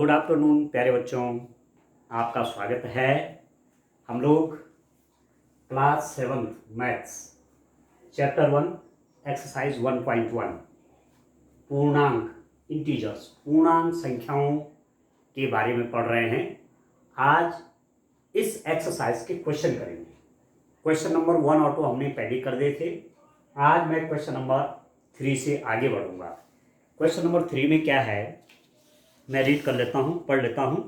Good afternoon प्यारे बच्चों, आपका स्वागत है। हम लोग class 7th maths chapter 1 exercise 1.1 पूर्णांक इंटीजर्स पूर्णांक संख्याओं के बारे में पढ़ रहे हैं। आज इस एक्सरसाइज के क्वेश्चन करेंगे। क्वेश्चन नंबर 1 और 2 हमने पहले कर दिए थे। आज मैं क्वेश्चन नंबर 3 से आगे बढ़ूंगा। क्वेश्चन नंबर 3 में क्या है, मैं रीड कर लेता हूँ, पढ़ लेता हूँ।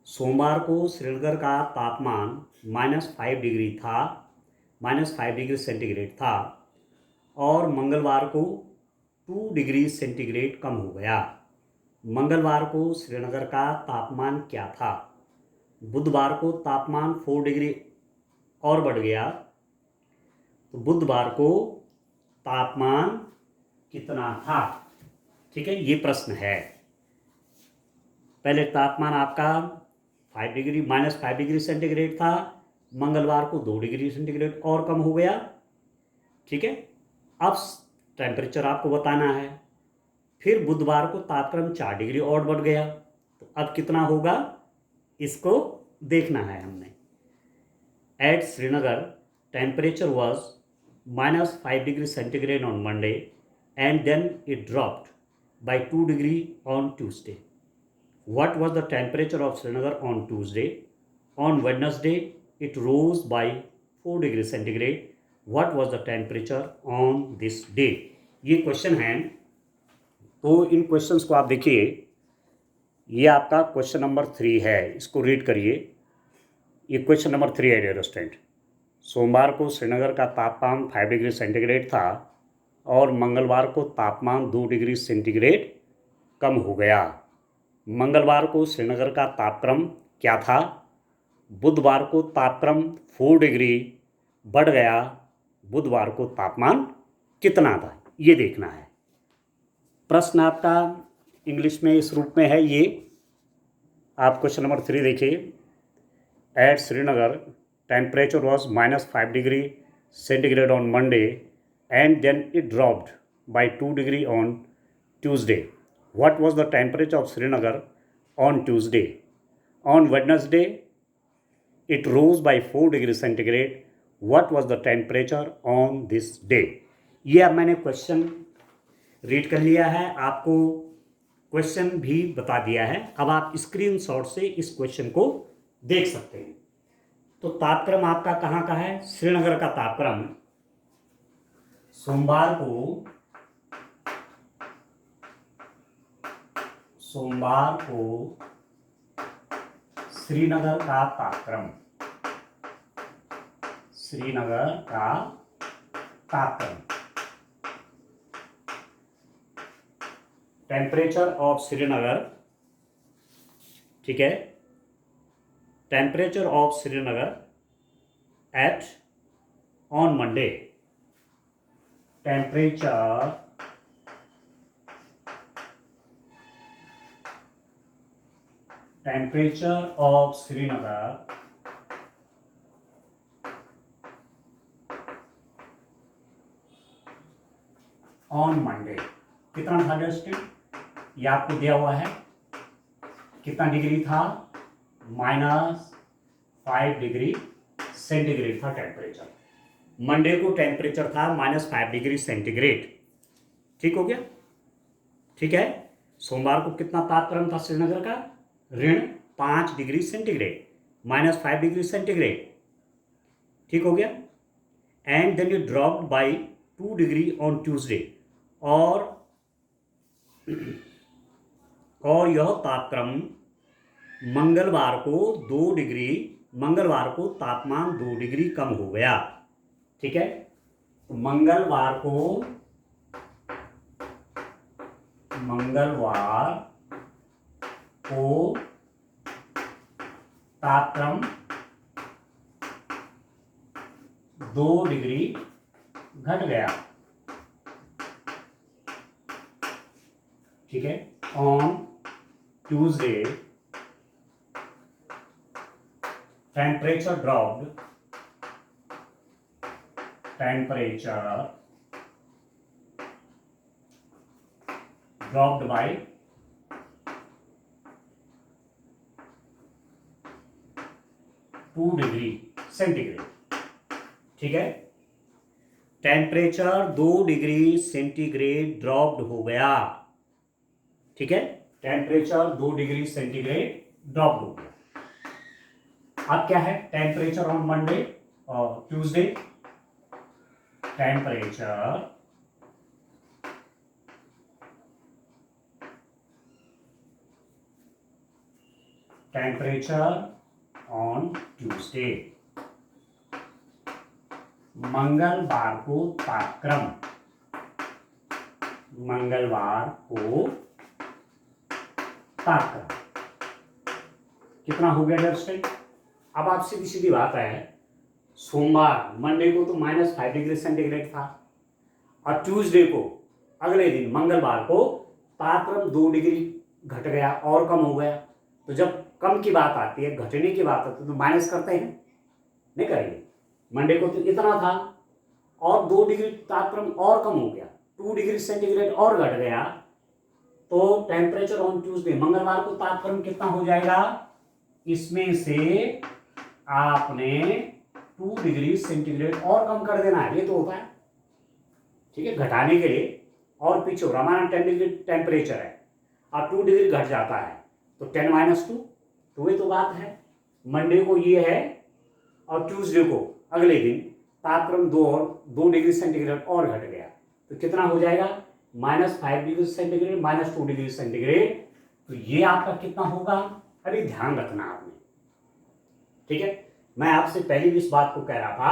सोमवार को श्रीनगर का तापमान -5 डिग्री था, -5 डिग्री सेंटीग्रेड था और मंगलवार को 2 डिग्री सेंटीग्रेड कम हो गया। मंगलवार को श्रीनगर का तापमान क्या था? बुधवार को तापमान 4 डिग्री और बढ़ गया, तो बुधवार को तापमान कितना था? ठीक है, ये प्रश्न है। पहले तापमान आपका -5 डिग्री सेंटीग्रेड था, मंगलवार को 2 डिग्री सेंटीग्रेड और कम हो गया। ठीक है, अब टेम्परेचर आपको बताना है। फिर बुधवार को तापक्रम 4 डिग्री और बढ़ गया, तो अब कितना होगा इसको देखना है हमने। At Srinagar temperature was -5 degree centigrade on Monday and then it dropped by 2 degree on Tuesday. What was the temperature of Srinagar on Tuesday? On Wednesday, it rose by 4 degrees centigrade. What was the temperature on this day? ये question हैं, तो इन questions को आप देखिए। ये आपका question number 3 है, इसको रीड करिए। ये क्वेश्चन नंबर 3 है डियर स्टूडेंट। सोमवार को श्रीनगर का तापमान 5 डिग्री सेंटीग्रेड था और मंगलवार को तापमान 2 डिग्री सेंटीग्रेड कम हो गया। मंगलवार को श्रीनगर का तापक्रम क्या था? बुधवार को तापक्रम 4 डिग्री बढ़ गया। बुधवार को तापमान कितना था, ये देखना है। प्रश्न आपका इंग्लिश में इस रूप में है। ये आप क्वेश्चन नंबर 3 देखिए। At Srinagar temperature was -5 degree centigrade on Monday and then it dropped by 2 degree on Tuesday. What was the temperature of Srinagar on Tuesday? On Wednesday, it rose by 4 degree centigrade. What was the temperature on this day? ये अब मैंने question read कर लिया है, आपको question भी बता दिया है। अब आप स्क्रीनशॉट से इस क्वेश्चन को देख सकते हैं। तो तापक्रम आपका कहाँ का है? श्रीनगर का तापक्रम सोमवार को श्रीनगर का तापक्रम टेम्परेचर ऑफ श्रीनगर, ठीक है, temperature of Srinagar at on Monday, temperature of Srinagar on Monday कितना था दोस्तों? ये आपको दिया हुआ है। कितना डिग्री था? -5 डिग्री सेंटीग्रेड था टेम्परेचर। मंडे को टेम्परेचर था -5 डिग्री सेंटीग्रेड। ठीक हो गया? ठीक है। सोमवार को कितना तापक्रम था श्रीनगर का? -5 डिग्री सेंटीग्रेड, -5 डिग्री सेंटीग्रेड। ठीक हो गया। And then you dropped by 2 degree on Tuesday, और यह तापक्रम मंगलवार को तापमान 2 डिग्री कम हो गया। ठीक है, तो मंगलवार को तापक्रम 2 डिग्री घट गया। ठीक है, on Tuesday temperature dropped by 2 degree centigrade. ठीक है, टेम्परेचर 2 डिग्री सेंटीग्रेड ड्रॉप्ड हो गया। ठीक है, टेम्परेचर 2 डिग्री सेंटीग्रेड ड्रॉप्ड हो गया। अब क्या है, टेम्परेचर ऑन मंडे और ट्यूसडे, टेम्परेचर ऑन ट्यूसडे, मंगलवार को तापक्रम, मंगलवार को तापक्रम कितना हो गया अंडरस्टैंड। अब आप सीधी सीधी बात है, सोमवार मंडे को तो -5 डिग्री सेंटीग्रेड था और ट्यूसडे को अगले दिन मंगलवार को तापक्रम 2 डिग्री घट गया और कम हो गया। तो जब कम की बात आती है, घटने की बात आती है, तो माइनस करते हैं, नहीं करेंगे। मंडे को तो इतना था और 2 डिग्री तापक्रम और कम हो गया, 2 डिग्री सेंटीग्रेड और घट गया, तो टेम्परेचर ऑन ट्यूसडे, मंगलवार को तापक्रम कितना हो जाएगा, इसमें से आपने 2 डिग्री सेंटीग्रेड और कम कर देना है। ये तो होता है, ठीक है, घटाने के लिए और पीछे हो रहा, हमारा 10 डिग्री टेम्परेचर है और 2 डिग्री घट जाता है तो 10 - 2, तो ये तो बात है। मंडे को ये है और ट्यूसडे को अगले दिन तापक्रम 2 डिग्री सेंटीग्रेड और घट गया, तो कितना हो जाएगा, -5 डिग्री सेंटीग्रेड -2 डिग्री सेंटीग्रेड। तो ये आपका कितना होगा, अभी ध्यान रखना आपने। ठीक है, मैं आपसे पहले भी इस बात को कह रहा था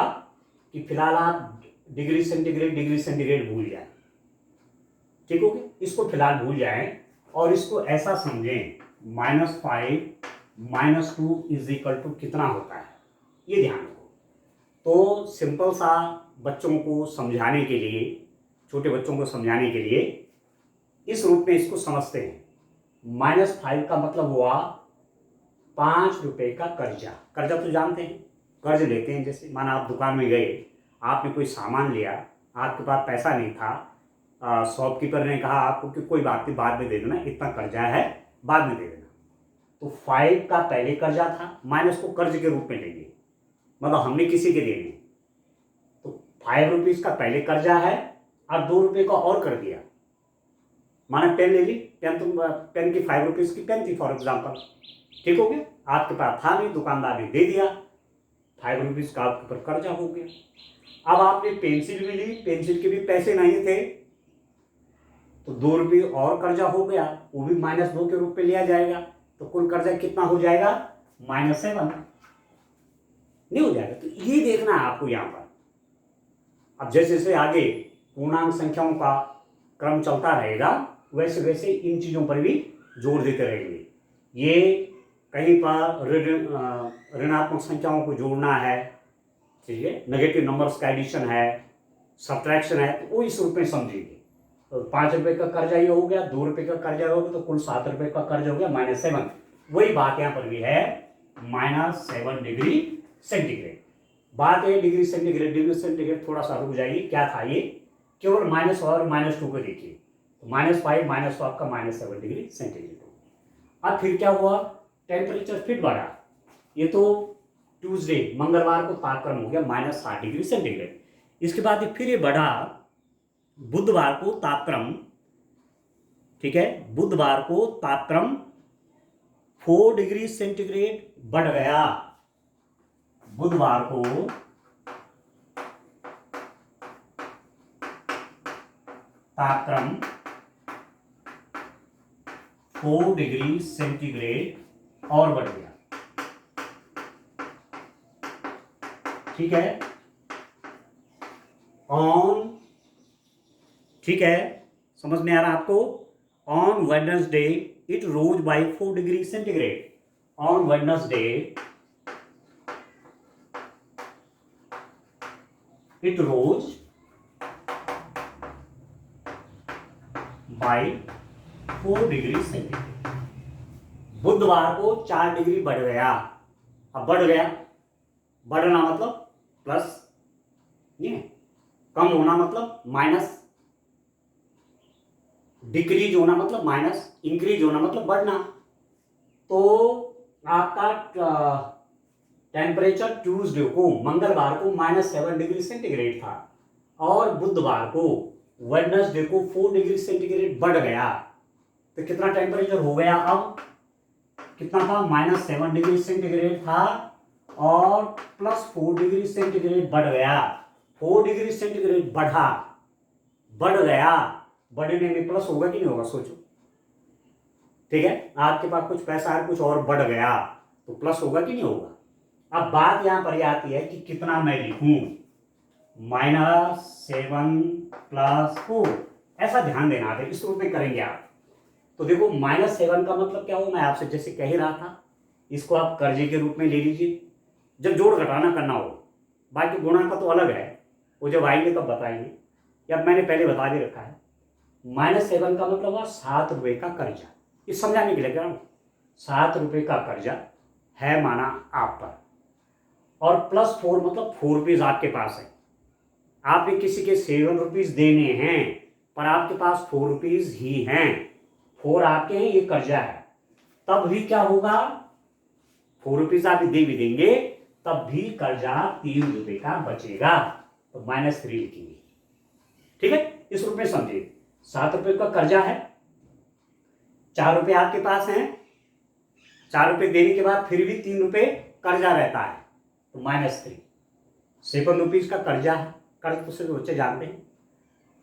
कि फिलहाल आप डिग्री सेंटीग्रेड भूल जाए। ठीक हो गया, इसको फिलहाल भूल जाएं और इसको ऐसा समझें, -5 - 2 = कितना होता है, ये ध्यान रखो। तो सिंपल सा बच्चों को समझाने के लिए, छोटे बच्चों को समझाने के लिए इस रूप में इसको समझते हैं। -5 का मतलब हुआ 5 रुपए का कर्जा। कर्जा तो जानते हैं, कर्ज लेते हैं। जैसे माना आप दुकान में गए, आपने कोई सामान लिया, आपके पास पैसा नहीं था, शॉपकीपर ने कहा आपको कि कोई बात नहीं, बाद में दे देना, इतना कर्जा है, बाद में दे देना। तो 5 का पहले कर्जा था, माइनस को कर्ज के रूप में लेंगे, मतलब हमने किसी के देने, तो 5 रुपीज का पहले कर्जा है और 2 रुपये का और कर दिया। माना पेन ले ली, पेन की 5 रुपीज की पेन थी फॉर एग्जाम्पल, ठीक हो गया, आपके पास था नहीं, दुकानदार ने दे दिया, 5 रुपीज का आपके ऊपर कर्जा हो गया। अब आपने पेंसिल भी ली, पेंसिल के भी पैसे नहीं थे, तो 2 रुपये और कर्जा हो गया, वो भी -2 के रूप में लिया जाएगा, तो कुल कर्जा कितना हो जाएगा, -7 नहीं हो जाएगा। तो ये देखना है आपको यहाँ पर। अब जैसे जैसे आगे पूर्णांक संख्याओं का क्रम चलता रहेगा, वैसे वैसे इन चीजों पर भी जोर देते रहेंगे। ये कहीं पर ऋणात्मक संख्याओं को जोड़ना है, ठीक है, नेगेटिव नंबर्स का एडिशन है, सब्ट्रैक्शन है, तो वो इस रूप में समझेंगे। तो 5 रुपए का कर्जा ये हो गया, 2 रुपए का कर्जा हो गया, तो कुल 7 रुपए का कर्ज हो गया, -7। वही बात यहाँ पर भी है, -7 डिग्री सेंटीग्रेड। बात है डिग्री सेंटीग्रेड थोड़ा सा रुक जाइए, क्या था ये, केवल माइनस और -2 को देखिए, तो -5 - आपका -7 डिग्री सेंटीग्रेड। अब फिर क्या हुआ, टेम्परेचर फिर बढ़ा। ये तो ट्यूसडे मंगलवार को तापक्रम हो गया -7 डिग्री सेंटीग्रेड। इसके बाद फिर ये बढ़ा, बुधवार को तापक्रम, ठीक है, बुधवार को तापक्रम 4 डिग्री सेंटीग्रेड बढ़ गया। बुधवार को तापक्रम 4 डिग्री सेंटीग्रेड और बढ़ गया, ठीक है, ऑन, ठीक है, समझ में आ रहा आपको। On Wednesday it rose by 4 degree centigrade. On Wednesday it rose by 4 degree centigrade. बुधवार को 4 डिग्री बढ़ गया। अब बढ़ गया, बढ़ना मतलब प्लस, नहीं है, कम होना मतलब माइनस, डिक्रीज होना मतलब माइनस, इंक्रीज होना मतलब बढ़ना। तो आपका टेम्परेचर ट्यूसडे को, मंगलवार को -7 डिग्री सेंटीग्रेड था और बुधवार को, वेडनेसडे को 4 डिग्री सेंटीग्रेड बढ़ गया। तो कितना टेम्परेचर हो गया? अब कितना था? -7 डिग्री सेंटीग्रेड था और +4 डिग्री सेंटीग्रेड बढ़ गया। 4 डिग्री सेंटीग्रेड बढ़ गया। बढ़ने में प्लस होगा कि नहीं होगा? सोचो। ठीक है, आपके पास कुछ पैसा है, कुछ और बढ़ गया तो प्लस होगा कि नहीं होगा? अब बात यहां पर आती है कि कितना मैं लिखूं, -7 + 4, ऐसा ध्यान देना है, इस रूप में करेंगे आप। तो देखो -7 का मतलब क्या हो, मैं आपसे जैसे कह ही रहा था, इसको आप कर्जे के रूप में ले लीजिए जब जोड़ घटाना करना हो। बाकी गुणा का तो अलग है, वो जब आएंगे तब बताएंगे, या मैंने पहले बता भी रखा है। -7 का मतलब हुआ 7 रुपये का कर्जा। ये समझाने के लिए कह रहा हूँ, 7 रुपये का कर्जा है माना आप पर, और +4 मतलब 4 रुपीज आपके पास है। आपने किसी के 7 रुपीज देने हैं पर आपके पास 4 रुपीज ही हैं, 4 आपके हैं, ये कर्जा है। तब भी क्या होगा? 4 रुपीज आप दे भी देंगे तब भी कर्जा 3 रुपये का बचेगा, तो -3 लिखेंगे। ठीक है, इस रूप में समझिए। 7 रुपये का कर्जा है, 4 रुपये आपके पास हैं, 4 रुपये देने के बाद फिर भी 3 रुपये कर्जा रहता है, तो -3। 7 रुपीज का कर्जा है, कर्ज तो सिर्फ बच्चे जानते हैं,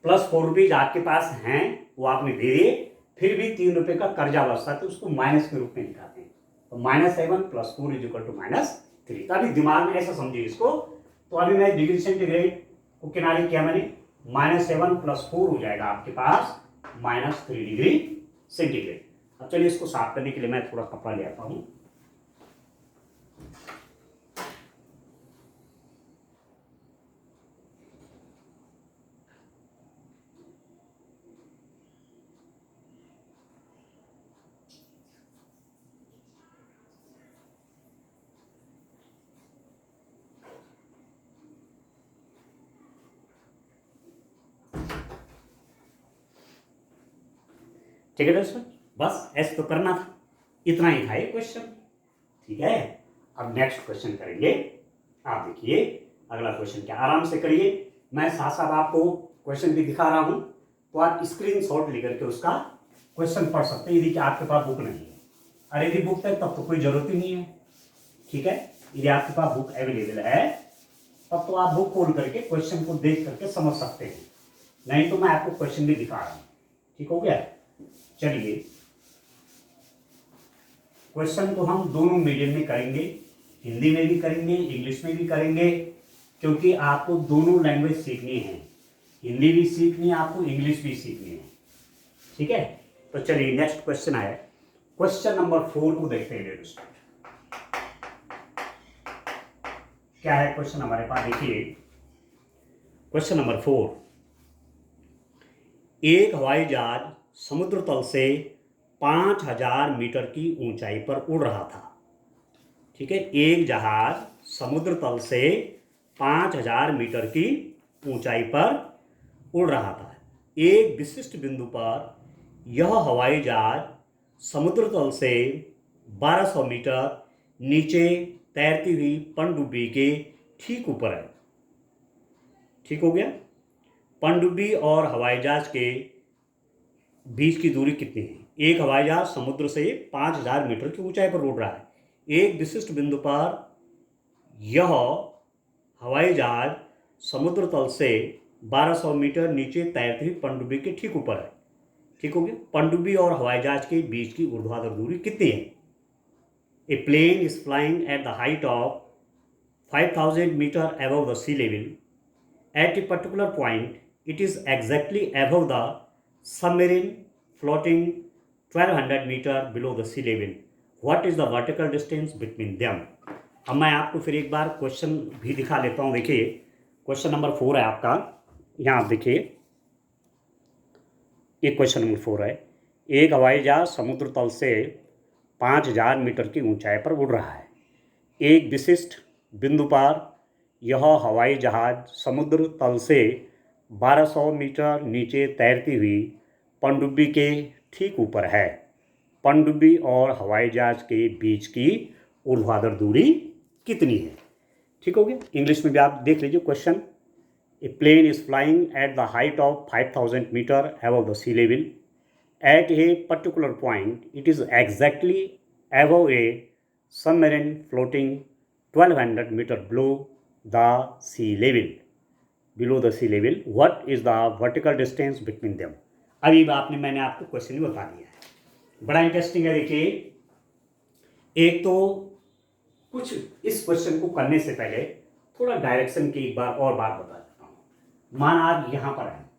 +4 रुपीज आपके पास हैं, वो आपने दे दिए, फिर भी 3 रुपये का कर्जा बचता है, तो उसको माइनस के रूप में लिखाते हैं। तो -7 + 4 = -3। तो अभी दिमाग में ऐसा समझिए इसको। तो अभी मैं डिग्री सेंटीग्रेड को किनारे किया मैंने, -7 + 4 हो जाएगा आपके पास -3 डिग्री सेंटीग्रेड। अब चलिए इसको साफ करने के लिए मैं थोड़ा कपड़ा ले आता हूं। ठीक है दोस्तों, बस ऐसे तो करना था, इतना ही था ये क्वेश्चन। ठीक है, अब नेक्स्ट क्वेश्चन करेंगे। आप देखिए अगला क्वेश्चन क्या, आराम से करिए, मैं साथ साथ आपको क्वेश्चन भी दिखा रहा हूं, तो आप स्क्रीनशॉट लेकर के उसका क्वेश्चन पढ़ सकते हैं, यदि आपके पास बुक नहीं है। और यदि बुक है तब तो कोई जरूरत ही नहीं है। ठीक है, यदि आपके पास बुक अवेलेबल है तब तो आप बुक खोल करके क्वेश्चन को देख करके समझ सकते हैं, नहीं तो मैं आपको क्वेश्चन भी दिखा रहा हूं। ठीक हो गया? चलिए, क्वेश्चन को हम दोनों मीडियम में करेंगे, हिंदी में भी करेंगे, इंग्लिश में भी करेंगे, क्योंकि आपको दोनों लैंग्वेज सीखनी है, हिंदी भी सीखनी है आपको, इंग्लिश भी सीखनी है। ठीक है, तो चलिए नेक्स्ट क्वेश्चन आया, क्वेश्चन नंबर 4 को देखते हैं दोस्तों। क्या है क्वेश्चन हमारे पास? देखिए क्वेश्चन नंबर 4, एक हवाई जहाज समुद्र तल से 5000 मीटर की ऊंचाई पर उड़ रहा था। ठीक है, एक जहाज समुद्र तल से 5000 मीटर की ऊंचाई पर उड़ रहा था। एक विशिष्ट बिंदु पर यह हवाई जहाज समुद्र तल से 1200 मीटर नीचे तैरती हुई पनडुब्बी के ठीक ऊपर है। ठीक हो गया? पनडुब्बी और हवाई जहाज के बीच की दूरी कितनी है? एक हवाई जहाज समुद्र से 5000 मीटर की ऊंचाई पर उड़ रहा है, एक विशिष्ट बिंदु पर यह हवाई जहाज समुद्र तल से 1200 मीटर नीचे तैरती हुई पनडुब्बी के ठीक ऊपर है। ठीक हो गया? पनडुब्बी और हवाई जहाज के बीच की ऊर्ध्वाधर दूरी कितनी है? A plane is flying at the height of 5000 metre above the sea level. At a particular point, it is exactly above the submarine floating 1200 meter below the sea level. What is the vertical distance between them? अब मैं आपको फिर एक बार question भी दिखा लेता हूँ। देखिए क्वेश्चन नंबर 4 है आपका, यहाँ आप देखिए, ये क्वेश्चन नंबर 4 है। एक हवाई जहाज समुद्र तल से 5000 मीटर की ऊंचाई पर उड़ रहा है, एक विशिष्ट बिंदु पर यह हवाई जहाज समुद्र तल से 1200 मीटर नीचे तैरती हुई पनडुब्बी के ठीक ऊपर है। पनडुब्बी और हवाई जहाज के बीच की ऊर्ध्वाधर दूरी कितनी है। ठीक हो गया। इंग्लिश में भी आप देख लीजिए question. A plane is flying at the height of 5000 metre above the sea level. At a particular point it is exactly above a submarine floating 1200 metre below the sea level. Below the sea level what is the vertical distance between them. अभी मैंने आपको question ही बता दिया है। बड़ा interesting है। देखिए, एक तो कुछ इस क्वेश्चन को करने से पहले थोड़ा डायरेक्शन की एक बार और बात बता देता हूं। मान आप यहां पर हैं,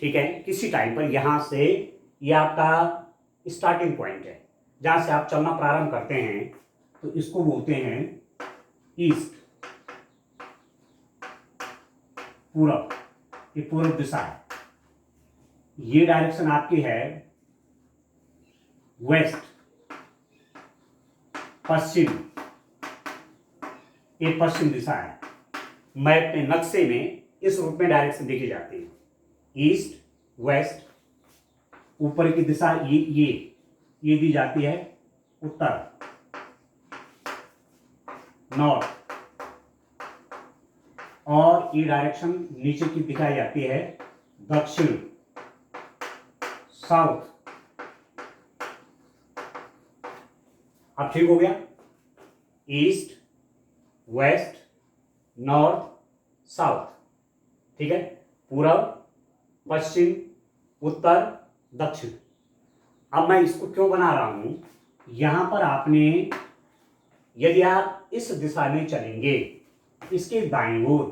ठीक है, किसी टाइम पर यहां से ये आपका स्टार्टिंग पॉइंट है जहां से आप चलना प्रारंभ करते हैं, तो इसको बोलते हैं ईस्ट, पूरब। ये पूर्व दिशा है। ये डायरेक्शन आपकी है वेस्ट, पश्चिम। ये पश्चिम दिशा है। मैप में, नक्शे में इस रूप में डायरेक्शन देखी जाती है, ईस्ट, वेस्ट। ऊपर की दिशा ये दी जाती है उत्तर, नॉर्थ। और ये डायरेक्शन नीचे की दिखाई जाती है दक्षिण, साउथ। अब ठीक हो गया। East, west, north, south. ठीक है, पूरब, पश्चिम, उत्तर, दक्षिण। अब मैं इसको क्यों बना रहा हूं, यहां पर आपने, यदि आप इस दिशा में चलेंगे इसके दाईं ओर,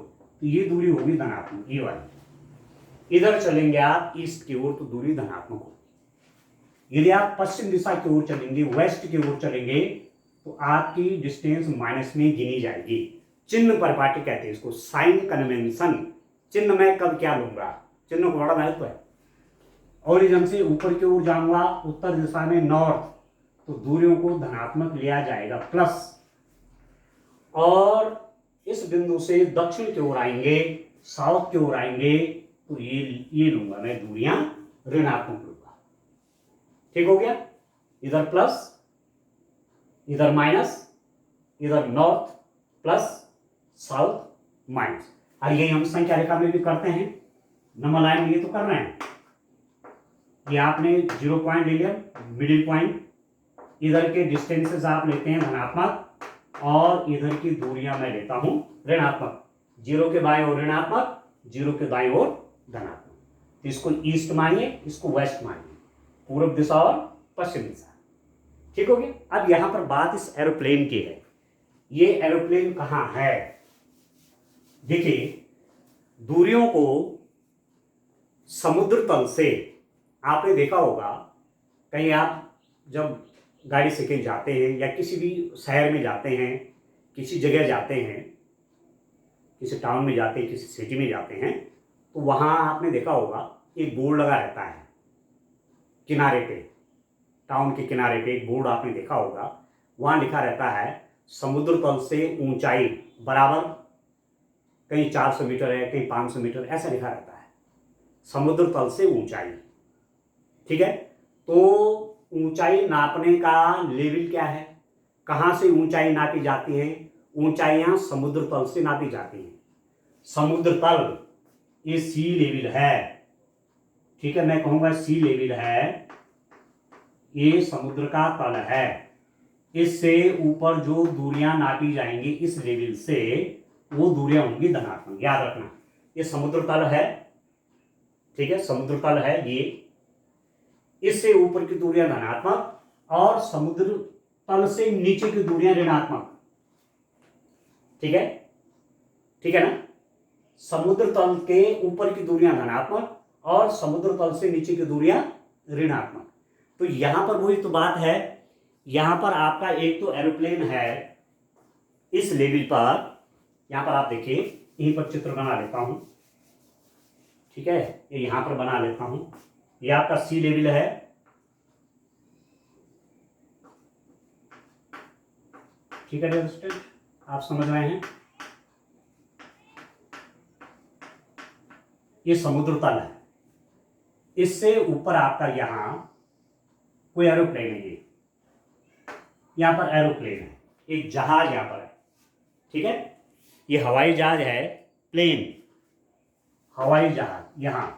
तो ये दूरी होगी धनात्मक, ये वाली। इधर चलेंगे आप ईस्ट की ओर, तो दूरी धनात्मक होगी। यदि आप पश्चिम दिशा की ओर चलेंगे, वेस्ट की ओर चलेंगे, तो आपकी डिस्टेंस माइनस में गिनी जाएगी। चिन्ह परिपाटी कहते हैं इसको, साइन कन्वेंशन। चिन्ह में कब क्या लूंगा, चिन्ह को बड़ा महत्व है। ओरिजिन से ऊपर की ओर जाऊंगा, उत्तर दिशा में नॉर्थ, तो दूरियों को धनात्मक लिया जाएगा प्लस। और इस बिंदु से दक्षिण की ओर आएंगे, साउथ की ओर आएंगे, तो ये लूंगा मैं, दूरियां ऋणात्मक लूंगा। ठीक हो गया। इधर प्लस, इधर माइनस, इधर नॉर्थ प्लस, साउथ माइनस। और यही हम संख्या रेखा में भी करते हैं, नंबर लाइन में ये तो कर रहे हैं। ये आपने 0 पॉइंट ले लिया, मिडिल पॉइंट। इधर के डिस्टेंसेस आप लेते हैं धनात्मक, और इधर की दूरियां मैं लेता हूं ऋणात्मक। 0 के बाएं ओर ऋणात्मक, 0 के दाएं ओर धनात्मक। तो इसको ईस्ट मानिए, इसको वेस्ट मानिए, पूर्व दिशा और पश्चिम दिशा। ठीक हो गया। अब यहां पर बात इस एरोप्लेन की है। ये एरोप्लेन कहां है, देखिए, दूरियों को समुद्र तल से, आपने देखा होगा कहीं आप जब गाड़ी से कहीं जाते हैं या किसी भी शहर में जाते हैं, किसी जगह जाते हैं, किसी टाउन में जाते हैं, किसी सिटी में जाते हैं, तो वहाँ आपने देखा होगा एक बोर्ड लगा रहता है किनारे पे, टाउन के किनारे पे एक बोर्ड आपने देखा होगा। वहाँ लिखा रहता है समुद्र तल से ऊंचाई बराबर, कहीं 400 मीटर है, कहीं 500 मीटर, ऐसा लिखा रहता है समुद्र तल से ऊंचाई। ठीक है, तो ऊंचाई नापने का लेवल क्या है, कहां से ऊंचाई नापी जाती है, ऊंचाइयां समुद्र तल से नापी जाती हैं। समुद्र तल ये सी लेवल है। ठीक है, मैं कहूंगा सी लेवल है, ये समुद्र का तल है। इससे ऊपर जो दूरियां नापी जाएंगी इस लेवल से, वो दूरियां होंगी धनात्मक। याद रखना, ये समुद्र तल है। ठीक है, समुद्र तल है ये, इससे ऊपर की दूरियां धनात्मक और समुद्र तल से नीचे की दूरियां ऋणात्मक। ठीक है, ठीक है ना। समुद्र तल के ऊपर की दूरियां धनात्मक और समुद्र तल से नीचे की दूरियां ऋणात्मक। तो यहां पर वही तो बात है, यहां पर आपका एक तो एरोप्लेन है इस लेवल पर। यहां पर आप देखिए, यहीं पर चित्र बना लेता हूं। ठीक है, ये यहां पर बना लेता हूं। ये आपका सी लेवल है। ठीक है स्टूडेंट, आप समझ रहे हैं। ये समुद्र तल है, इससे ऊपर आपका यहां कोई एरोप्लेन है। ये यहां पर एरोप्लेन है, एक जहाज यहाँ पर है, ठीक है, ये हवाई जहाज है, प्लेन, हवाई जहाज। यहाँ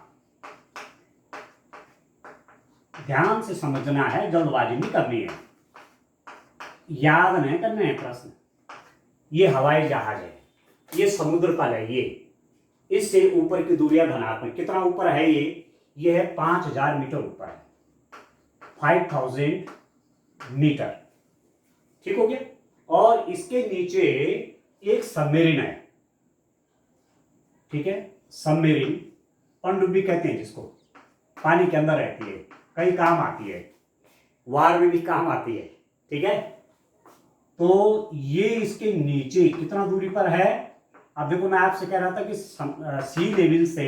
ध्यान से समझना है, जल्दबाजी नहीं करनी है, याद नहीं करने हैं प्रश्न। ये हवाई जहाज है, ये समुद्र तल है, ये इससे ऊपर की दूरियां धनात्मक, कितना ऊपर है ये है 5000 मीटर ऊपर है, 5000 मीटर, ठीक हो गया। और इसके नीचे एक सबमरीन है, ठीक है, सबमरीन, पनडुब्बी कहते हैं जिसको, पानी के अंदर रहती है, कई काम आती है, वार में भी काम आती है, ठीक है। तो ये इसके नीचे कितना दूरी पर है, अब देखो मैं आपसे कह रहा था कि सी लेवल से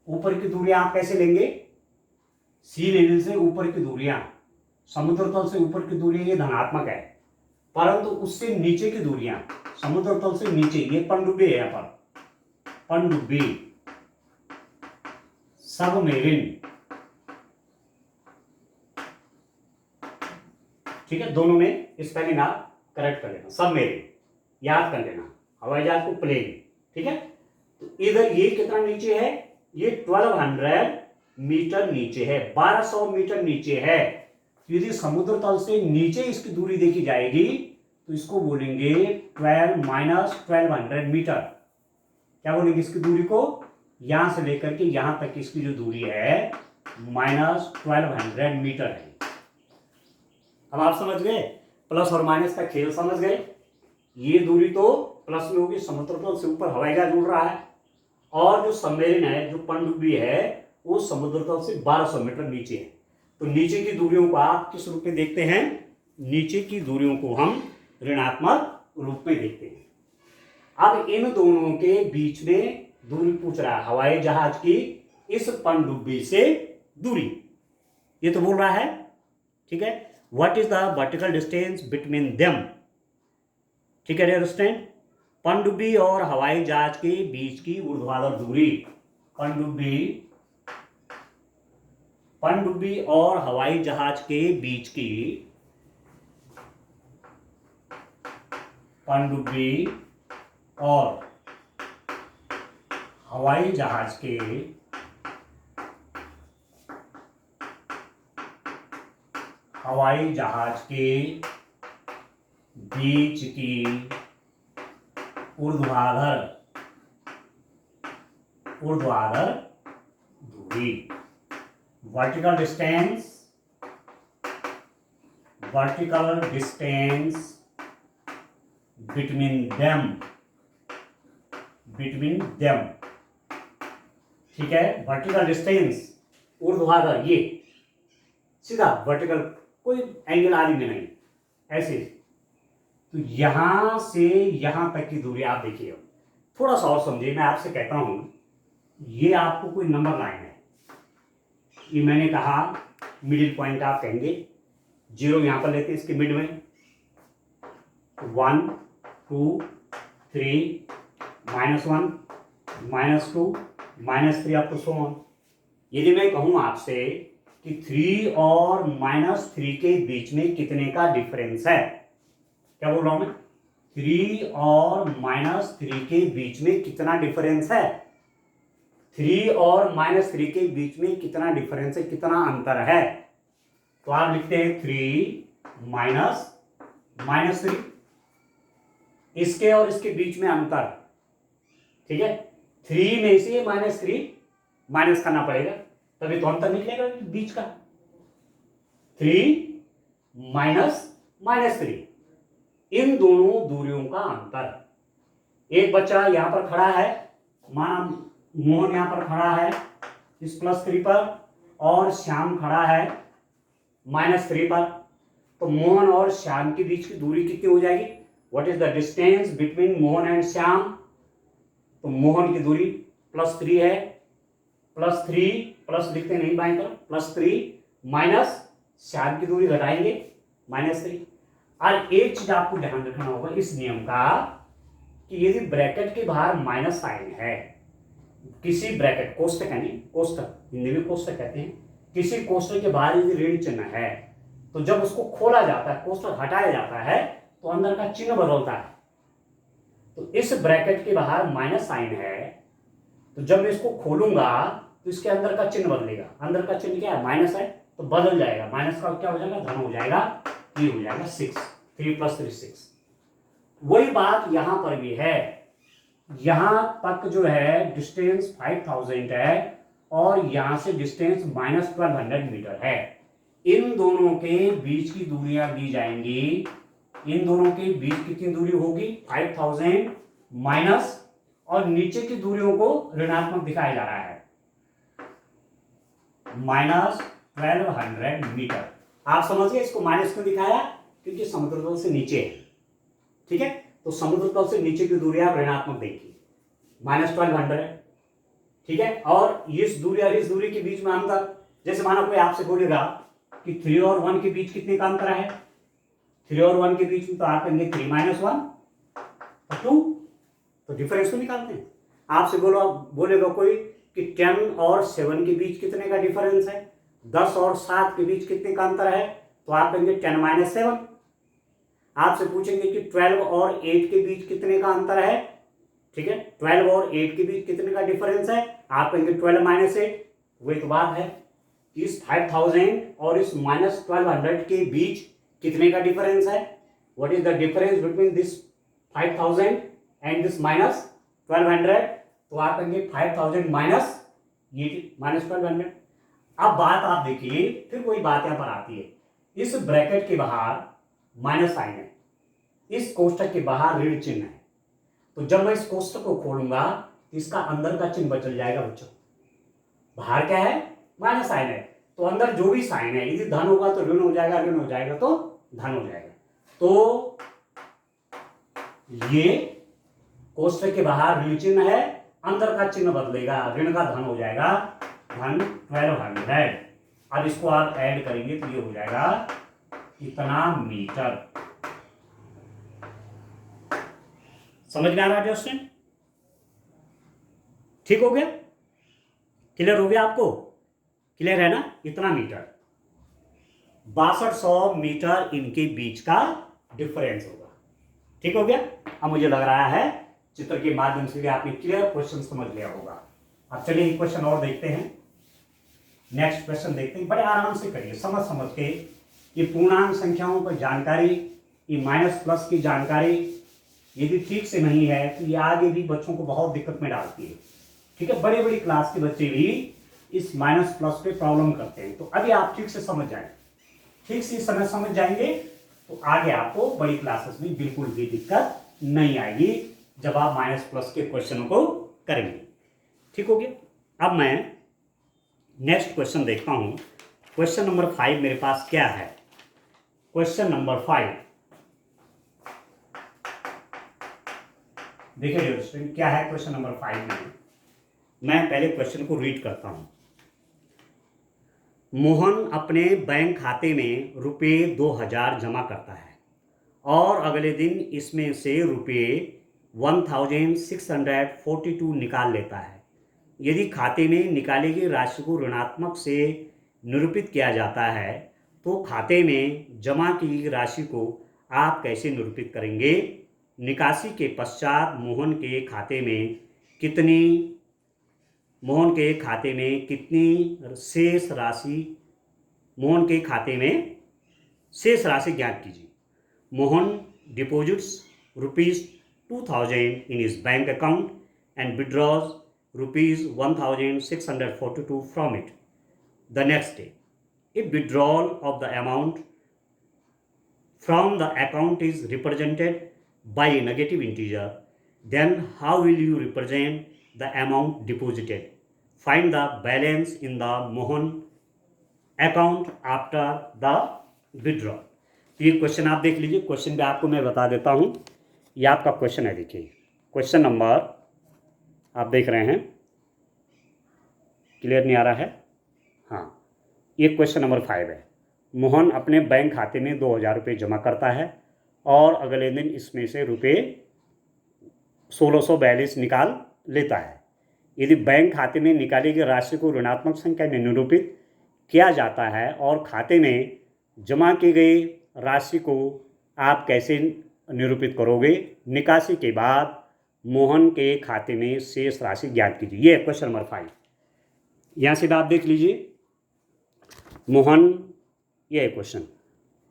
ऊपर की दूरियां आप कैसे लेंगे, सी लेवल से ऊपर की दूरियां, समुद्र तल से ऊपर की दूरियां ये धनात्मक है, परंतु उससे नीचे की दूरियां, समुद्र तल से नीचे, ये पनडुब्बी है, यहाँ पर पनडुब्बी, सबमरीन, ठीक है, दोनों में स्पेलिंग आप करेक्ट कर लेना, सबमरीन याद कर लेना, हवाई जहाज को प्लेन, ठीक है। तो इधर ये कितना नीचे है, ये 1200 मीटर नीचे है, 1200 मीटर नीचे है। यदि समुद्र तल से नीचे इसकी दूरी देखी जाएगी तो इसको बोलेंगे 1200 मीटर। क्या बोलेंगे इसकी दूरी को, यहां से लेकर के यहां तक इसकी जो दूरी है -1200 मीटर है। अब आप समझ गए, प्लस और माइनस का खेल समझ गए। ये दूरी तो प्लस में होगी, समुद्र तल से ऊपर हवाई जहाज उड़ रहा है, और जो सबमरीन है, जो पनडुब्बी है, वो समुद्र तल से 1200 मीटर नीचे है। तो नीचे की दूरियों को आप किस रूप में देखते हैं, नीचे की दूरियों को हम ऋणात्मक रूप में देखते हैं। अब इन दोनों के बीच में दूरी पूछ रहा है, हवाई जहाज की इस पनडुब्बी से दूरी, ये तो बोल रहा है, ठीक है। What is the vertical distance between them, ठीक है, अंडरस्टैंड। पनडुब्बी और हवाई जहाज के बीच की ऊर्ध्वाधर दूरी, पनडुब्बी और हवाई जहाज के बीच की, पनडुब्बी और हवाई जहाज के बीच की ऊर्ध्वाधर दूरी, वर्टिकल डिस्टेंस बिटवीन देम, ठीक है। वर्टिकल डिस्टेंस, ऊर्ध्वाधर, ये सीधा वर्टिकल, कोई एंगल आदि में नहीं, ऐसे। तो यहां से यहां तक की दूरी आप देखिए, थोड़ा सा और समझिए, मैं आपसे कहता हूं, ये आपको कोई नंबर लाइन है, ये मैंने कहा मिडिल पॉइंट आप कहेंगे, 0 यहां पर लेते हैं इसके मिड में, 1 2 3 -1 -2 -3 अप टू सो ऑन। यदि मैं कहूं आपसे कि 3 और -3 के बीच में कितने का डिफरेंस है, क्या बोल रहा हूं मैं, 3 और -3 के बीच में कितना डिफरेंस है, 3 और -3 के बीच में कितना डिफरेंस है, कितना अंतर है, तो आप लिखते हैं 3 -3, इसके और इसके बीच में अंतर, ठीक है। 3 में से -3 माइनस करना पड़ेगा, तभी तो अंतर निकलेगा बीच का, 3 -3, इन दोनों दूरियों का अंतर। एक बच्चा यहां पर खड़ा है, माना मोहन यहां पर खड़ा है इस +3 पर, और श्याम खड़ा है -3 पर, तो मोहन और श्याम के बीच की दूरी कितनी हो जाएगी, what is the distance between Mohan and Shyam, तो मोहन की दूरी +3 है, +3 प्लस लिखते नहीं बाएं तरफ, +3 माइनस श्याम की दूरी घटाएंगे -3। और एक चीज आपको ध्यान रखना होगा इस नियम का, कि यदि ब्रैकेट के बाहर माइनस साइन है, किसी ब्रैकेट, कोष्टक यानी कोष्टक, हिंदी में कोष्टक कहते हैं, किसी कोष्टक के बाहर यदि ऋण चिन्ह है, तो जब उसको खोला जाता है, कोष्टक हटाया जाता है, तो अंदर का चिन्ह बदलता है। तो इस ब्रैकेट के बाहर माइनस साइन है, तो जब मैं इसको खोलूंगा तो इसके अंदर का चिन्ह बदलेगा। अंदर का चिन्ह क्या है, माइनस है, तो बदल जाएगा। माइनस का क्या हो जाएगा, धन हो जाएगा। ये हो जाएगा 6, 3 + 3 6। वही बात यहां पर भी है। यहां तक जो है डिस्टेंस 5000 है और यहां से डिस्टेंस -1200 मीटर है। इन दोनों के बीच की दूरियां दी जाएंगी। इन दोनों के बीच कितनी दूरी होगी, 5000 माइनस, और नीचे की दूरियों को ऋणात्मक दिखाया जा रहा है, -1200 मीटर। आप समझ गए इसको माइनस क्यों दिखाया, क्योंकि समुद्र तल से नीचे है। ठीक है, तो समुद्र तल से नीचे की दूरी आप ऋणात्मक देखिए, -1200 है। ठीक है, और इस दूरी और इस दूरी के बीच में अंतर, जैसे माना कोई आपसे बोलेगा कि 3 और 1 के बीच कितने का अंतर है, 3 और 1 के बीच में, तो आप कहेंगे 3 - 1 2, तो डिफरेंस को निकालते हैं। आपसे बोलेगा कोई कि 10 और 7 के बीच कितने का डिफरेंस है, 10 और 7 के बीच कितने का अंतर है, तो आप कहेंगे 10 - 7। आपसे पूछेंगे कि 12 और 8 के बीच कितने का अंतर है, ठीक है, 12 और 8 के बीच कितने का डिफरेंस है, आप कहेंगे 12 - 8। वही तो बात है, इस 5000 और इस -1200 के बीच कितने का डिफरेंस है, what is the difference between this 5000 and this -1200, तो आप कहेंगे 5000 माइनस ये -1200। अब बात आप देखिए, फिर वही बात यहां पर आती है, इस ब्रैकेट के बाहर माइनस साइन है, इस कोष्ठक के बाहर ऋण चिन्ह है, तो जब मैं इस कोष्ठक को खोलूंगा तो इसका अंदर का चिन्ह बदल जाएगा बच्चों। बाहर क्या है, माइनस साइन है, तो अंदर जो भी साइन है, यदि धन होगा तो ऋण हो जाएगा, ऋण हो जाएगा तो धन हो जाएगा। तो ये कोष्ठक के बाहर ऋण चिन्ह है, अंदर का चिन्ह बदलेगा, ऋण का धन हो जाएगा, धन 1200। अब इसको आप ऐड करेंगे तो ये हो जाएगा इतना मीटर। समझ में आ रहा है स्टूडेंट, ठीक हो गया, क्लियर हो गया, आपको क्लियर है ना, इतना मीटर, 6200 मीटर इनके बीच का डिफरेंस होगा। ठीक हो गया। अब मुझे लग रहा है चित्र के माध्यम से भी आपने क्लियर क्वेश्चन समझ लिया होगा। अब चलिए एक क्वेश्चन और देखते हैं, नेक्स्ट क्वेश्चन देखते हैं, बड़े आराम से करिए, समझ समझ के। ये पूर्णांक संख्याओं पर जानकारी, ये माइनस प्लस की जानकारी यदि ठीक से नहीं है तो ये आगे भी बच्चों को बहुत दिक्कत में डालती है। ठीक है, बड़े बड़ी क्लास के बच्चे भी इस माइनस प्लस पे प्रॉब्लम करते हैं, तो अभी आप ठीक से समझ जाए, ठीक से समय समझ जाएंगे तो आगे आपको बड़ी क्लासेस में बिल्कुल भी दिक्कत नहीं आएगी जब आप माइनस प्लस के क्वेश्चनों को करेंगे। ठीक हो गया। अब मैं नेक्स्ट क्वेश्चन देखता हूं, क्वेश्चन नंबर 5 मेरे पास क्या है। क्वेश्चन नंबर 5 देखिए स्टूडेंट, क्या है क्वेश्चन नंबर 5 में। मैं पहले क्वेश्चन को रीड करता हूं। मोहन अपने बैंक खाते में रुपये 2000 जमा करता है और अगले दिन इसमें से रुपये 1642 निकाल लेता है। यदि खाते में निकाली गई राशि को ऋणात्मक से निरूपित किया जाता है तो खाते में जमा की गई राशि को आप कैसे निरूपित करेंगे। निकासी के पश्चात मोहन के खाते में शेष राशि ज्ञात कीजिए। Mohan deposits ₹2000 in his bank account and withdraws ₹1642 from it the next day. If withdrawal of the amount from the account is represented by a negative integer, then how will you represent the amount deposited? Find the balance in the Mohan account after the withdrawal. तो ये question आप देख लीजिए, question भी आपको मैं बता देता हूँ। ये आपका क्वेश्चन है, देखिए क्वेश्चन नंबर आप देख रहे हैं, क्लियर नहीं आ रहा है, हाँ, ये क्वेश्चन नंबर 5 है। मोहन अपने बैंक खाते में 2000 रुपये जमा करता है और अगले दिन इसमें से रुपये 1642 निकाल लेता है। यदि बैंक खाते में निकाली गई राशि को ऋणात्मक संख्या में निरूपित किया जाता है और खाते में जमा की गई राशि को आप कैसे निरूपित करोगे। निकासी के बाद मोहन के खाते में शेष राशि ज्ञात कीजिए। ये क्वेश्चन नंबर 5। यहाँ से आप देख लीजिए मोहन, ये है question.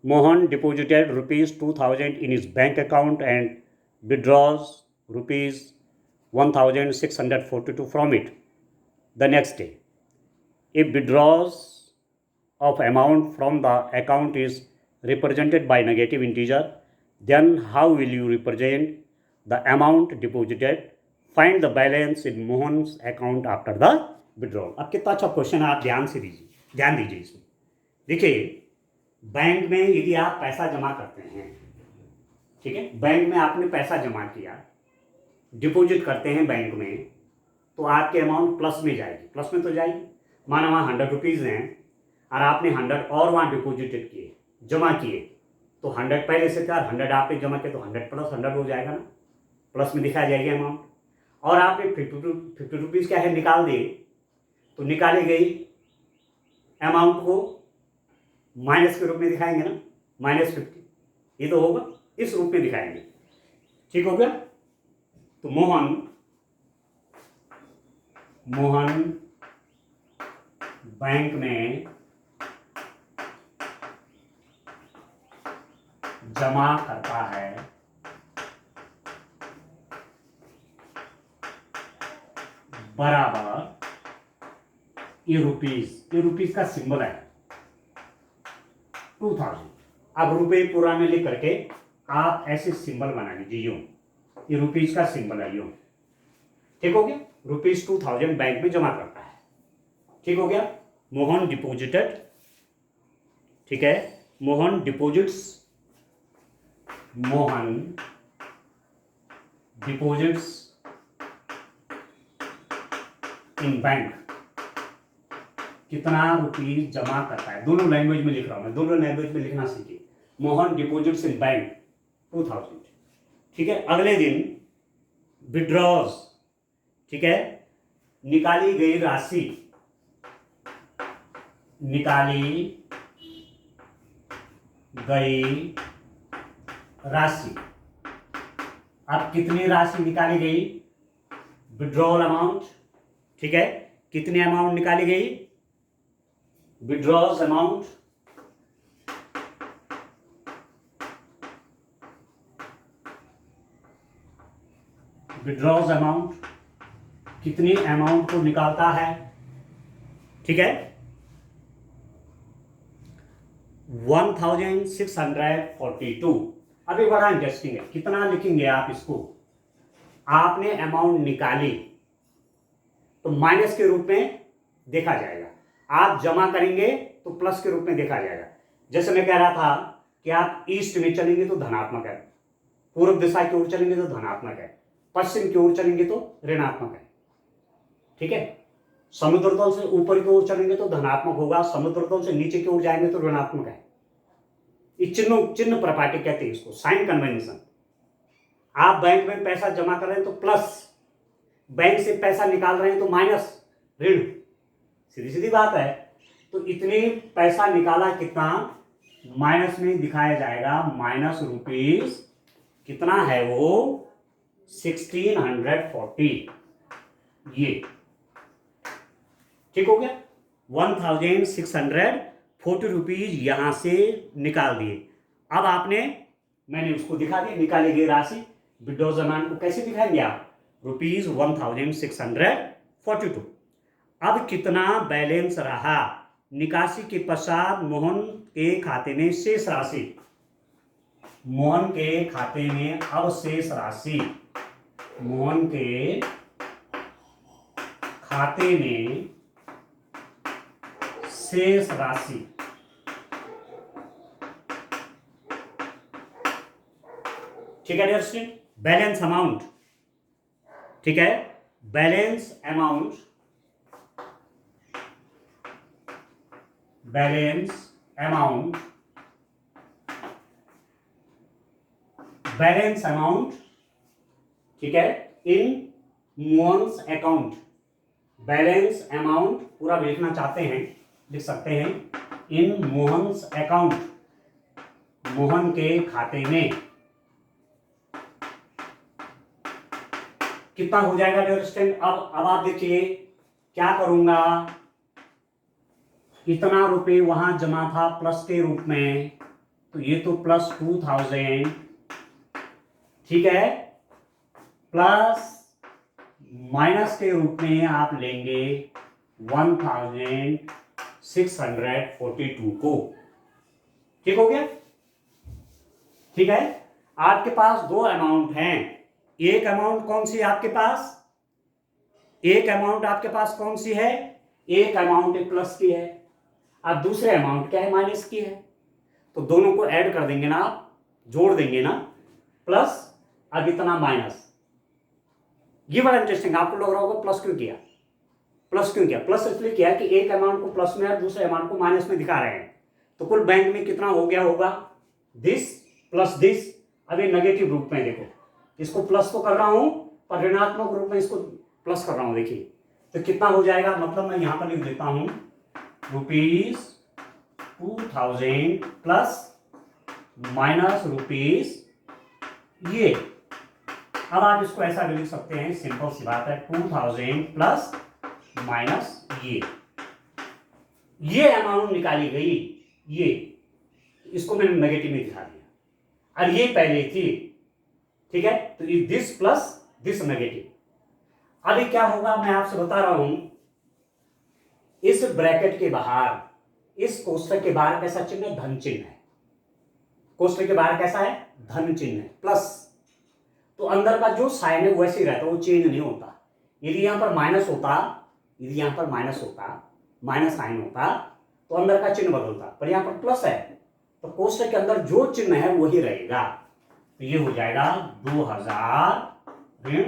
Mohan deposited ₹2000 in his bank account and withdraws ₹1642 from it the next day. If withdrawals of amount from the account is represented by negative integer, then how will you represent the amount deposited? Find the balance in Mohan's account after the withdrawal. अब कितना अच्छा question है, आप ध्यान दीजिए इसमें। देखिए, bank में यदि आप पैसा जमा करते हैं, ठीक है, बैंक में आपने पैसा जमा किया, डिपॉजिट करते हैं बैंक में, तो आपके अमाउंट प्लस में जाएगी, प्लस में तो जाएगी। माना वहाँ ₹100 हैं और आपने 100 और वहाँ डिपॉजिटेड किए, जमा किए, तो 100 पहले से था, 100 आपने जमा किए तो 100 प्लस 100 हो जाएगा ना, प्लस में दिखाई जाएगी अमाउंट। और आपने ₹50 क्या है निकाल दिए, तो निकाली गई अमाउंट को माइनस के रूप में दिखाएंगे ना, -50, ये तो होगा, इस रूप में दिखाएंगे। ठीक हो गया। तो मोहन बैंक में जमा करता है बराबर ये रुपीज का सिंबल है 2000। अब रुपए पूरा में लिख करके आप ऐसे सिंबल बना लीजिए, यूं, ये रुपीज का सिंबल है, यूं। ठीक हो गया। ₹2000 बैंक में जमा करता है। ठीक हो गया। मोहन डिपॉजिटेड, ठीक है, मोहन डिपॉजिट्स इन बैंक, कितना रुपीज जमा करता है। दोनों लैंग्वेज में लिख रहा हूं मैं, दोनों लैंग्वेज में लिखना सीखिए। मोहन डिपॉजिट्स इन बैंक 2000, ठीक है। अगले दिन विड्रॉज, ठीक है, निकाली गई राशि। अब कितनी राशि निकाली गई, विड्रॉल अमाउंट, ठीक है, कितनी अमाउंट निकाली गई, विड्रॉज अमाउंट, कितनी अमाउंट को निकालता है, ठीक है, 1642। अभी बड़ा इंटरेस्टिंग है, कितना लिखेंगे आप इसको। आपने अमाउंट निकाली तो माइनस के रूप में देखा जाएगा, आप जमा करेंगे तो प्लस के रूप में देखा जाएगा। जैसे मैं कह रहा था कि आप ईस्ट में चलेंगे तो धनात्मक है, पूर्व दिशा की ओर चलेंगे तो धनात्मक है, पश्चिम की ओर चलेंगे तो ऋणात्मक है। ठीक है। समुद्र तल से ऊपर की ओर चलेंगे तो धनात्मक होगा, समुद्र तल से नीचे की ओर जाएंगे तो ऋणात्मक है। चिन्ह प्रपाटी कहते हैं इसको, साइन कन्वेंशन। आप बैंक में पैसा जमा कर रहे हैं तो प्लस, बैंक से पैसा निकाल रहे हैं तो माइनस, ऋण। सीधी सीधी बात है। तो इतने पैसा निकाला, कितना माइनस में दिखाया जाएगा, माइनस रुपीज कितना है वो 1640। ये ठीक हो गया। 1640 रुपीज यहां से निकाल दिए। अब मैंने उसको दिखा दिया, निकाली गई राशि, विड्रॉज अमाउंट को कैसे दिखाएंगे आप, ₹1642। अब कितना बैलेंस रहा, निकासी के पश्चात मोहन के खाते में शेष राशि, मोहन के खाते में अब शेष राशि, मोहन के खाते में शेष राशि, ठीक है डियर स्टूडेंट, बैलेंस अमाउंट, ठीक है, बैलेंस अमाउंट, ठीक है, इन मोहन्स अकाउंट। बैलेंस अमाउंट पूरा लिखना चाहते हैं लिख सकते हैं, इन मोहन्स अकाउंट, मोहन के खाते में, कितना हो जाएगा डियर स्टूडेंट? अब आप देखिए क्या करूंगा, इतना रुपए वहां जमा था प्लस के रूप में, तो ये तो प्लस 2000, ठीक है, प्लस माइनस के रूप में आप लेंगे 1642 को। ठीक हो गया? ठीक है। आपके पास दो अमाउंट हैं। एक अमाउंट कौन सी है आपके पास? एक अमाउंट आपके पास कौन सी है? एक अमाउंट प्लस की है और दूसरे अमाउंट क्या है? माइनस की है। तो दोनों को ऐड कर देंगे ना, आप जोड़ देंगे ना, प्लस अब इतना माइनस। ये बड़ा इंटरेस्टिंग, आपको लग रहा होगा प्लस क्यों किया? प्लस क्यों किया? प्लस इसलिए किया कि एक अमाउंट को प्लस में और दूसरे अमाउंट को माइनस में दिखा रहे हैं। तो कुल बैंक में कितना हो गया होगा? This plus this. अब ये नेगेटिव रूप में देखो, इसको प्लस तो कर रहा हूं पर ऋणात्मक रूप में इसको प्लस कर रहा हूं। देखिए तो कितना हो जाएगा, मतलब मैं यहां पर लिख देता हूं ₹2000 प्लस माइनस रुपीज ये। अब आप इसको ऐसा भी लिख सकते हैं, सिंपल सी बात है, 2000 प्लस माइनस ये अमाउंट निकाली गई, ये इसको मैंने नेगेटिव में दिखा दिया और ये पहले थी। ठीक है, तो ये दिस प्लस दिस नेगेटिव। अभी क्या होगा मैं आपसे बता रहा हूं, इस ब्रैकेट के बाहर, इस कोष्ठक के बाहर कैसा चिन्ह है? धन चिन्ह है। कोष्ठक के बाहर कैसा है? धन चिन्ह है, प्लस। तो अंदर का जो साइन है वैसे ही रहता है, वो चेंज नहीं होता। यदि यहां पर माइनस होता, यदि यहां पर माइनस होता, माइनस साइन होता, तो अंदर का चिन्ह बदलता, पर यहां पर प्लस है तो कोष्ठक के अंदर जो चिन्ह है वही रहेगा। तो ये हो जाएगा 2000 ऋण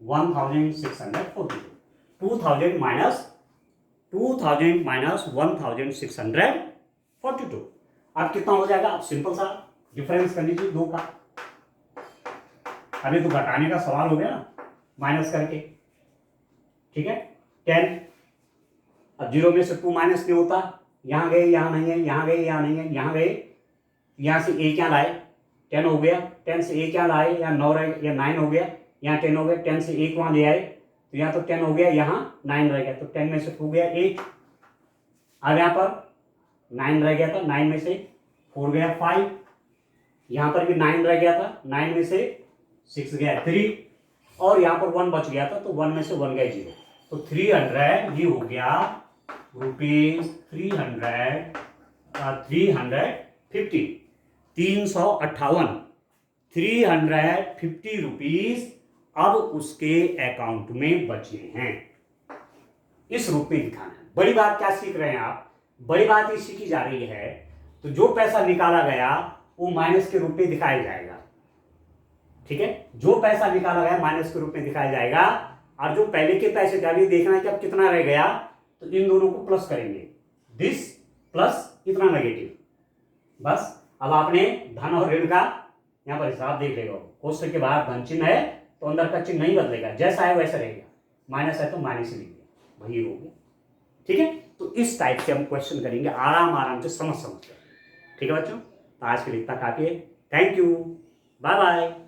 1642, 2000 माइनस 1642। अब कितना हो जाएगा? अब सिंपल सा डिफरेंस कर लीजिए दो का। अभी तो घटाने का सवाल हो गया ना, माइनस करके। ठीक है, 10। अब 0 में से 2 माइनस नहीं होता, यहां गए यहां नहीं है, यहां गए यहां नहीं है, यहां गए, यहां से a क्या लाए? 10 हो गया। 10 से a क्या लाए? यहाँ 9 या 9 हो गया, यहाँ 10 हो गया। 10 से 1 वहां ले आए तो यहाँ तो 10 हो गया, यहाँ 9 रह गया, तो 10 में से 2 गया 8। अब यहाँ पर 9 रह गया था, 9 में से 4 गया 5, यहाँ पर भी 9 रह गया था, 9 में से 6 गया 3, और यहाँ पर 1 बच गया था तो 1 में से 1 गया 0, तो 300 ये हो गया ₹350, 358, 350 रुपीज अब उसके अकाउंट में बचे हैं। इस रूप में दिखाना है। बड़ी बात क्या सीख रहे हैं आप? बड़ी बात ये सीखी जा रही है, तो जो पैसा निकाला गया वो माइनस के रूप में दिखाया जाएगा। ठीक है, जो पैसा निकाला गया माइनस के रूप में दिखाया जाएगा, और जो पहले के पैसे थे, अभी देखना है कि अब कितना रह गया, तो इन दोनों को प्लस करेंगे, दिस प्लस इतना नेगेटिव। बस अब आपने धन और ऋण का यहां पर हिसाब देख लेगा। कोष्ठक के बाहर धन चिन्ह है तो अंदर का चिन्ह नहीं बदलेगा, जैसा है वैसा रहेगा, माइनस है तो माइनस ही लिखिए, वही हो गया। ठीक है, तो इस टाइप से हम क्वेश्चन करेंगे, आराम से समझ कर। ठीक है बच्चों, तो आज के लिए इतना काफी है। Thank you, bye bye.